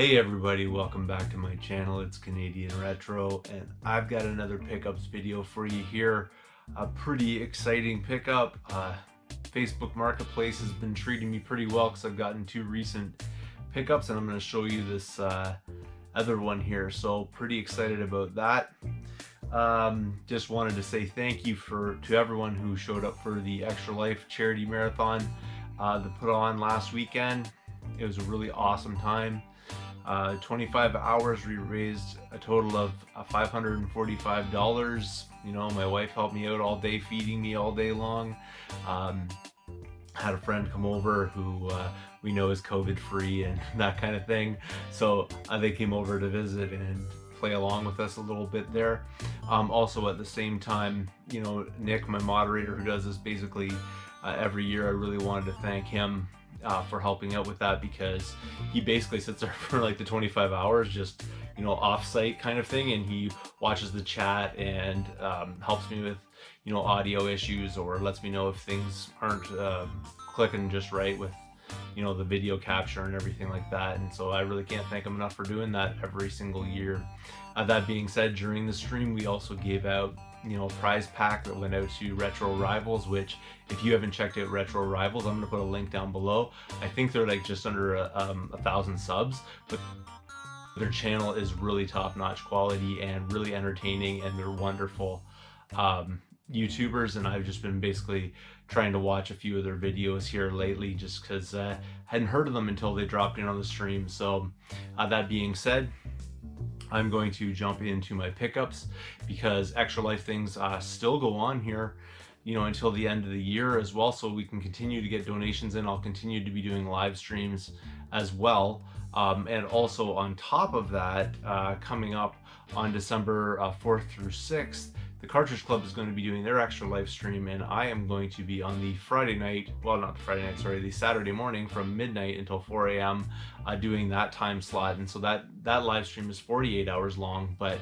Hey everybody, welcome back to my channel. It's Canadian Retro, and I've got another pickups video for you here. A pretty exciting pickup. Facebook Marketplace has been treating me pretty well because I've gotten two recent pickups, and I'm going to show you this other one here. So pretty excited about that. Just wanted to say thank you to everyone who showed up for the Extralife charity marathon that put on last weekend. It was a really awesome time. 25 hours, we raised a total of $545. You know, my wife helped me out all day, feeding me all day long. Had a friend come over who we know is COVID free and that kind of thing. So they came over to visit and play along with us a little bit there. Also at the same time, you know, Nick, my moderator, who does this basically every year, I really wanted to thank him for helping out with that, because he basically sits there for like the 25 hours just, you know, off-site kind of thing, and he watches the chat and helps me with, you know, audio issues, or lets me know if things aren't clicking just right with, you know, the video capture and everything like that. And so I really can't thank him enough for doing that every single year. That being said, during the stream we also gave out, you know, a prize pack that went out to Retro Rivals, which if you haven't checked out Retro Rivals, I'm going to put a link down below. I think they're like just under 1,000 subs, but their channel is really top-notch quality and really entertaining, and they're wonderful YouTubers, and I've just been basically trying to watch a few of their videos here lately just because I hadn't heard of them until they dropped in on the stream. So that being said, I'm going to jump into my pickups because Extralife things still go on here, you know, until the end of the year as well, so we can continue to get donations in. I'll continue to be doing live streams as well. And also on top of that, coming up on December 4th through 6th, the Cartridge Club is going to be doing their Extralife stream, and I am going to be on the Friday night, well, not the Friday night, sorry, the Saturday morning from midnight until 4 a.m. Doing that time slot. And so that live stream is 48 hours long, but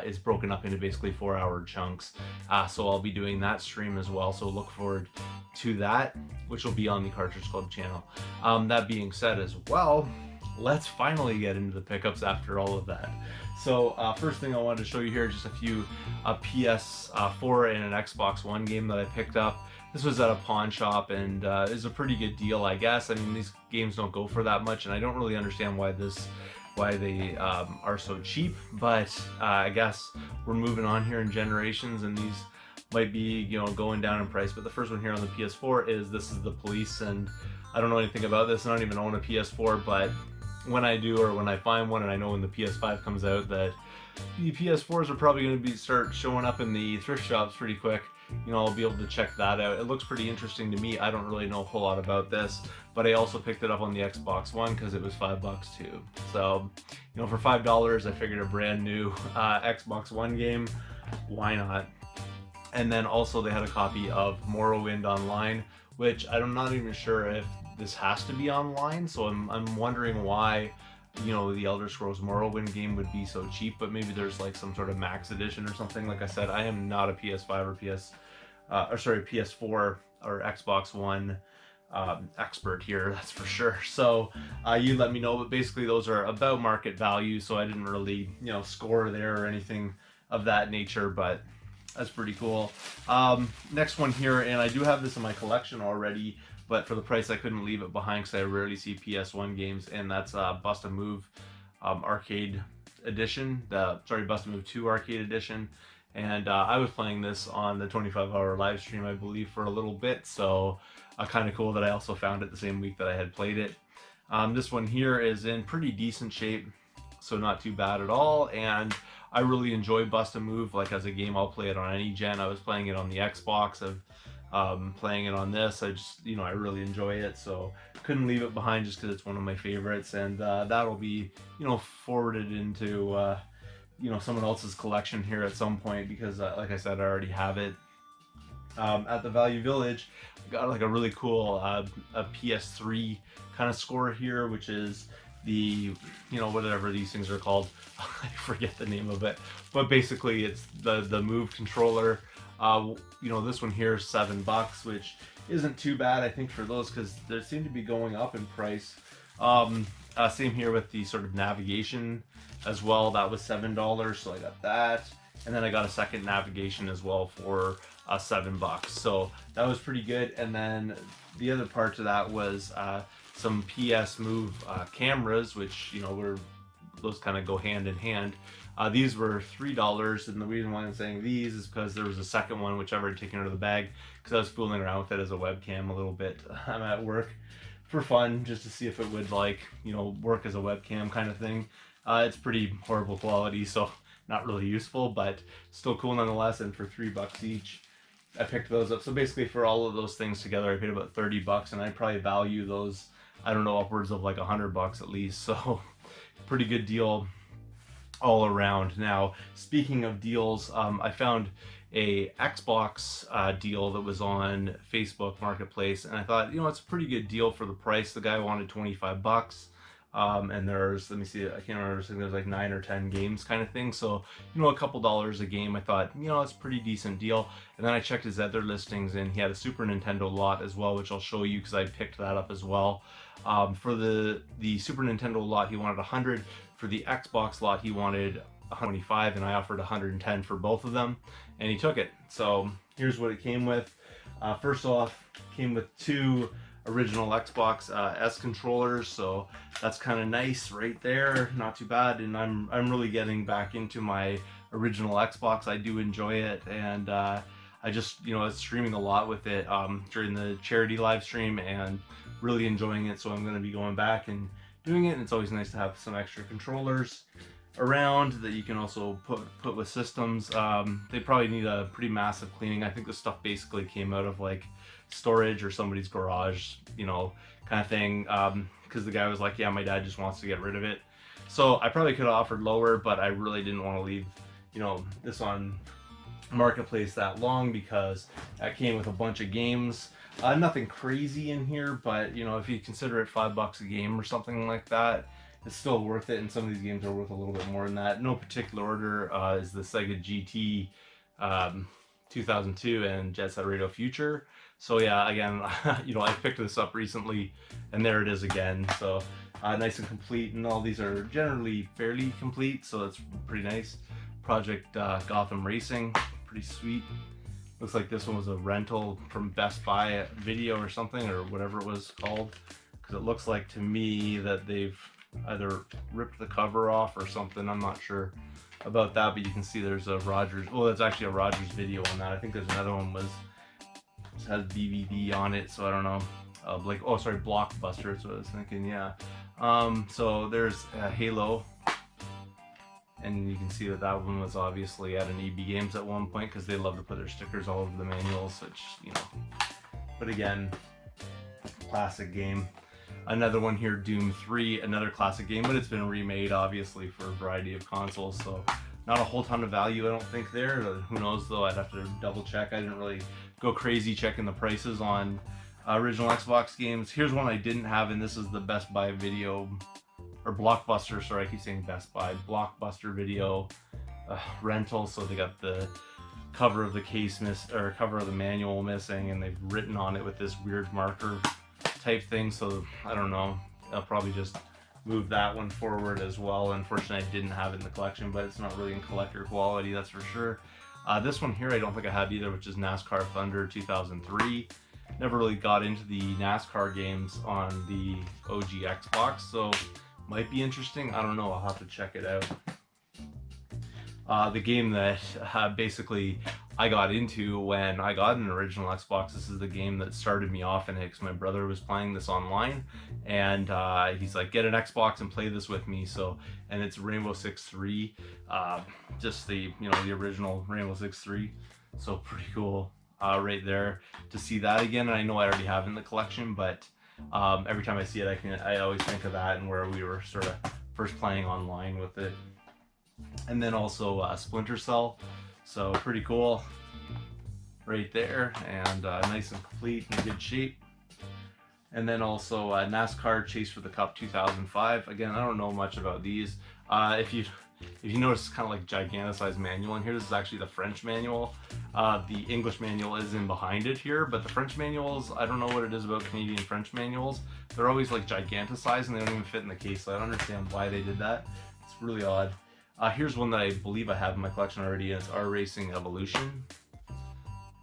it's broken up into basically 4-hour chunks. So I'll be doing that stream as well, so look forward to that, which will be on the Cartridge Club channel. That being said as well, let's finally get into the pickups after all of that. So first thing I wanted to show you here, just a few PS4 and an Xbox One game that I picked up. This was at a pawn shop, and is a pretty good deal, I guess. I mean, these games don't go for that much, and I don't really understand why they are so cheap, but I guess we're moving on here in generations, and these might be, you know, going down in price. But the first one here on the PS4 this is The Police, and I don't know anything about this. I don't even own a PS4, but when I do, or when I find one, and I know when the PS5 comes out that the PS4s are probably going to start showing up in the thrift shops pretty quick, you know, I'll be able to check that out. It looks pretty interesting to me. I don't really know a whole lot about this, but I also picked it up on the Xbox One because it was $5 too. So, you know, for $5, I figured a brand new Xbox One game, why not? And then also they had a copy of Morrowind Online, which I'm not even sure if this has to be online, so I'm wondering why, you know, the Elder Scrolls Morrowind game would be so cheap, but maybe there's like some sort of max edition or something. Like I said, I am not a PS5 or PS4 or Xbox One expert here, that's for sure. So you let me know, but basically those are about market value, so I didn't really, you know, score there or anything of that nature, but that's pretty cool. Next one here, and I do have this in my collection already, but for the price I couldn't leave it behind because I rarely see PS1 games, and that's Bust a Move Arcade Edition. Bust a Move 2 Arcade Edition. And I was playing this on the 25-hour live stream, I believe, for a little bit, so kind of cool that I also found it the same week that I had played it. This one here is in pretty decent shape, so not too bad at all, and I really enjoy Bust a Move. Like, as a game, I'll play it on any gen. I was playing it on the Xbox, playing it on this. I just, you know, I really enjoy it, so couldn't leave it behind just because it's one of my favorites, and that'll be, you know, forwarded into you know, someone else's collection here at some point, because like I said, I already have it. At the Value Village, I got like a really cool a PS3 kind of score here, which is the, you know, whatever these things are called. I forget the name of it, but basically it's the Move controller. You know, this one here is $7, which isn't too bad, I think, for those, because they seem to be going up in price. Same here with the sort of navigation as well. That was $7, so I got that. And then I got a second navigation as well for $7. So that was pretty good. And then the other part to that was some PS Move cameras, which, you know, those kind of go hand in hand. These were $3, and the reason why I'm saying these is because there was a second one, whichever I'd taken out of the bag, because I was fooling around with it as a webcam a little bit. I'm at work for fun, just to see if it would, like, you know, work as a webcam kind of thing. It's pretty horrible quality, so not really useful, but still cool nonetheless. And for $3 each, I picked those up. So basically, for all of those things together, I paid about $30, and I probably value those, I don't know, upwards of like $100 at least. So pretty good deal all around. Now, speaking of deals, I found a Xbox deal that was on Facebook Marketplace, and I thought, you know, it's a pretty good deal for the price. The guy wanted $25. And there's, let me see, I can't remember, there's like 9 or 10 games kind of thing. So, you know, a couple dollars a game. I thought, you know, it's a pretty decent deal. And then I checked his other listings, and he had a Super Nintendo lot as well, which I'll show you because I picked that up as well. For the Super Nintendo lot, he wanted 100. For the Xbox lot, he wanted 125, and I offered 110 for both of them, and he took it. So here's what it came with. First off, came with 2 original Xbox S controllers, so that's kind of nice right there, not too bad. And I'm really getting back into my original Xbox. I do enjoy it, and I just, you know, I was streaming a lot with it during the charity live stream, and really enjoying it. So I'm going to be going back and doing it, and it's always nice to have some extra controllers around that you can also put with systems. They probably need a pretty massive cleaning. I think this stuff basically came out of like storage or somebody's garage, you know, kind of thing, because the guy was like, yeah, my dad just wants to get rid of it. So I probably could have offered lower, but I really didn't want to leave, you know, this on Marketplace that long, because that came with a bunch of games. Nothing crazy in here, but, you know, if you consider it $5 a game or something like that, it's still worth it. And some of these games are worth a little bit more than that. No particular order is the Sega GT 2002 and Jet Set Radio Future. So yeah, again, you know, I picked this up recently, and there it is again. So nice and complete, and all these are generally fairly complete, so it's pretty nice. Project Gotham Racing, pretty sweet. Looks like this one was a rental from Best Buy video or something, or whatever it was called, because it looks like to me that they've either ripped the cover off or something. I'm not sure about that, but you can see there's a Rogers, well, that's actually a Rogers video on that. I think there's another one has DVD on it, so I don't know. Like, oh sorry, Blockbuster is what I was thinking. Yeah. So there's Halo, and you can see that one was obviously at an EB Games at one point, because they love to put their stickers all over the manuals, which, you know, but again, classic game. Another one here, Doom 3, another classic game, but it's been remade obviously for a variety of consoles, so not a whole ton of value I don't think there. Who knows though, I'd have to double check. I didn't really go crazy checking the prices on original Xbox games. Here's one I didn't have, and this is the Best Buy video, or Blockbuster, sorry, I keep saying Best Buy, Blockbuster video rental. So they got the cover of the case or cover of the manual missing, and they've written on it with this weird marker type thing. So I don't know, I'll probably just move that one forward as well. Unfortunately, I didn't have it in the collection, but it's not really in collector quality, that's for sure. This one here I don't think I have either, which is NASCAR Thunder 2003. Never really got into the NASCAR games on the OG Xbox, so might be interesting. I don't know, I'll have to check it out. The game that basically I got into when I got an original Xbox, this is the game that started me off in it, because my brother was playing this online, and he's like, get an Xbox and play this with me. So, and it's Rainbow Six 3, just the, you know, the original Rainbow Six 3. So pretty cool right there to see that again. And I know I already have it in the collection, but every time I see it, I always think of that and where we were sort of first playing online with it. And then also Splinter Cell, so pretty cool right there, and nice and complete and good shape. And then also NASCAR Chase for the Cup 2005. Again, I don't know much about these. If you if you notice, it's kind of like giganticized manual in here. This is actually the French manual. The English manual is in behind it here, but the French manuals, I don't know what it is about Canadian French manuals. They're always like giganticized and they don't even fit in the case, so I don't understand why they did that. It's really odd. Here's one that I believe I have in my collection already, and it's R Racing Evolution.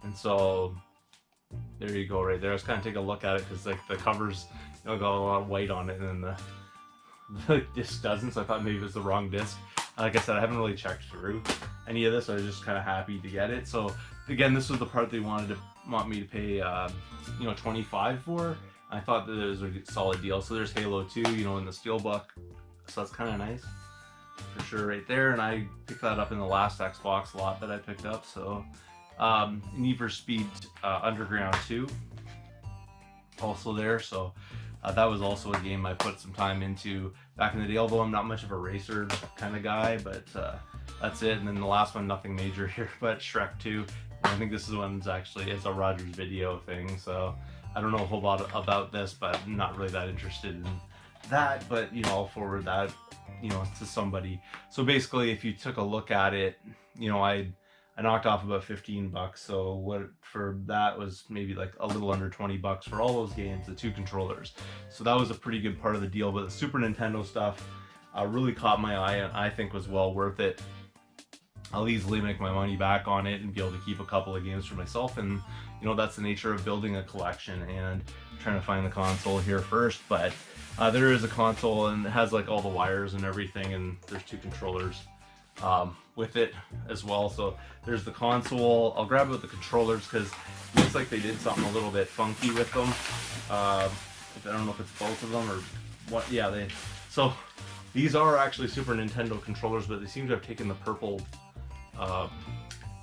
And so there you go right there. I was kind of taking a look at it because like the covers, you know, got a lot of white on it, and then the disc doesn't, so I thought maybe it was the wrong disc. Like I said, I haven't really checked through any of this. I was just kind of happy to get it. So again, this was the part they want me to pay, you know, $25 for. I thought that it was a solid deal. So there's Halo 2, you know, in the steelbook. So that's kind of nice for sure right there. And I picked that up in the last Xbox lot that I picked up. So Need for Speed Underground 2 also there. So that was also a game I put some time into back in the day, although I'm not much of a racer kind of guy, but that's it. And then the last one, nothing major here, but Shrek 2. And I think this is one's actually, it's a Rogers Video thing, so I don't know a whole lot about this, but I'm not really that interested in that, but you know, I'll forward that, you know, to somebody. So basically, if you took a look at it, you know, I knocked off about $15, so what for that was maybe like a little under $20 for all those games, the 2 controllers. So that was a pretty good part of the deal, but the Super Nintendo stuff really caught my eye and I think was well worth it. I'll easily make my money back on it and be able to keep a couple of games for myself, and you know, that's the nature of building a collection. And I'm trying to find the console here first, but there is a console and it has like all the wires and everything, and there's 2 controllers with it as well. So there's the console. I'll grab it with the controllers because it looks like they did something a little bit funky with them. I don't know if it's both of them or what. Yeah, so these are actually Super Nintendo controllers, but they seem to have taken the purple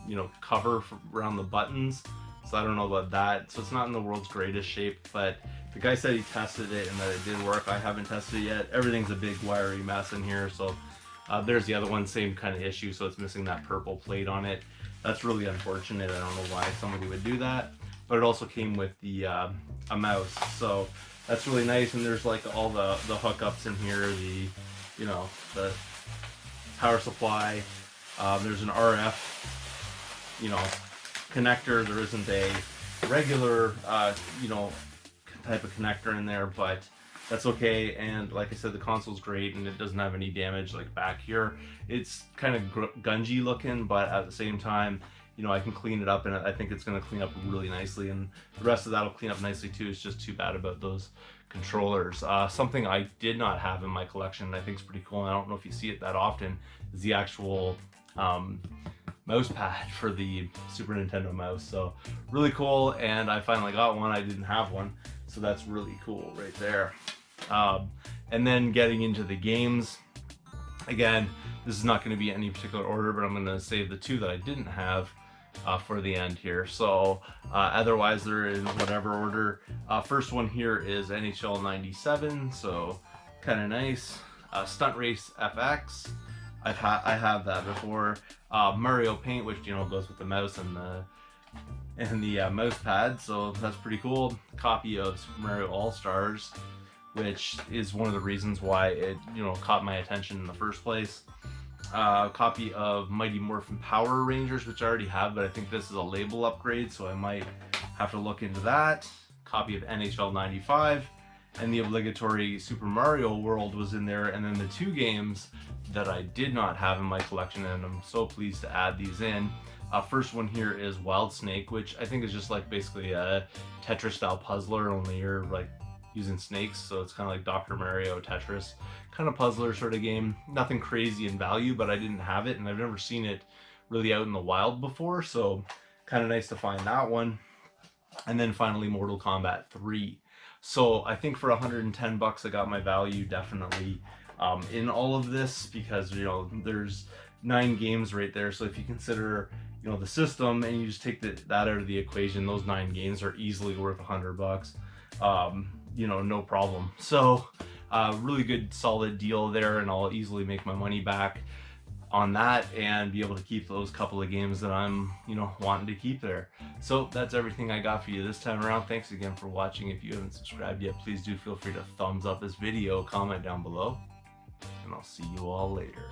you know, cover around the buttons, so I don't know about that. So it's not in the world's greatest shape, but the guy said he tested it and that it did work. I haven't tested it yet. Everything's a big wiry mess in here. So there's the other one, same kind of issue, so it's missing that purple plate on it. That's really unfortunate. I don't know why somebody would do that, but it also came with the a mouse, so that's really nice. And there's like all the hookups in here, the, you know, the power supply. There's an RF, you know, connector. There isn't a regular, you know, type of connector in there, but that's okay. And like I said, the console's great and it doesn't have any damage like back here. It's kind of gungy looking, but at the same time, you know, I can clean it up, and I think it's going to clean up really nicely, and the rest of that will clean up nicely too. It's just too bad about those controllers. Something I did not have in my collection and I think is pretty cool, and I don't know if you see it that often, is the actual mouse pad for the Super Nintendo mouse. So really cool, and I finally got one. I didn't have one, so that's really cool right there. And then getting into the games, again, this is not going to be any particular order, but I'm going to save the 2 that I didn't have for the end here. So otherwise they're in whatever order. First one here is NHL 97, so kind of nice. Stunt Race FX, I have that before. Mario Paint, which, you know, goes with the mouse and the mouse pad, so that's pretty cool. Copy of Super Mario All-Stars, which is one of the reasons why it, you know, caught my attention in the first place. Copy of Mighty Morphin Power Rangers, which I already have, but I think this is a label upgrade, so I might have to look into that. Copy of NHL 95, and the obligatory Super Mario World was in there, and then the 2 games that I did not have in my collection, and I'm so pleased to add these in. First one here is Wild Snake, which I think is just like basically a Tetris style puzzler, only you're like using snakes, so it's kind of like Dr. Mario Tetris kind of puzzler sort of game. Nothing crazy in value, but I didn't have it and I've never seen it really out in the wild before, so kind of nice to find that one. And then finally Mortal Kombat 3. So I think for $110 I got my value definitely in all of this, because, you know, there's 9 games right there. So if you consider, you know, the system and you just take that out of the equation, those 9 games are easily worth $100. You know, no problem. So really good solid deal there, and I'll easily make my money back on that and be able to keep those couple of games that I'm, you know, wanting to keep there. So that's everything I got for you this time around. Thanks again for watching. If you haven't subscribed yet, please do feel free to thumbs up this video, comment down below, and I'll see you all later.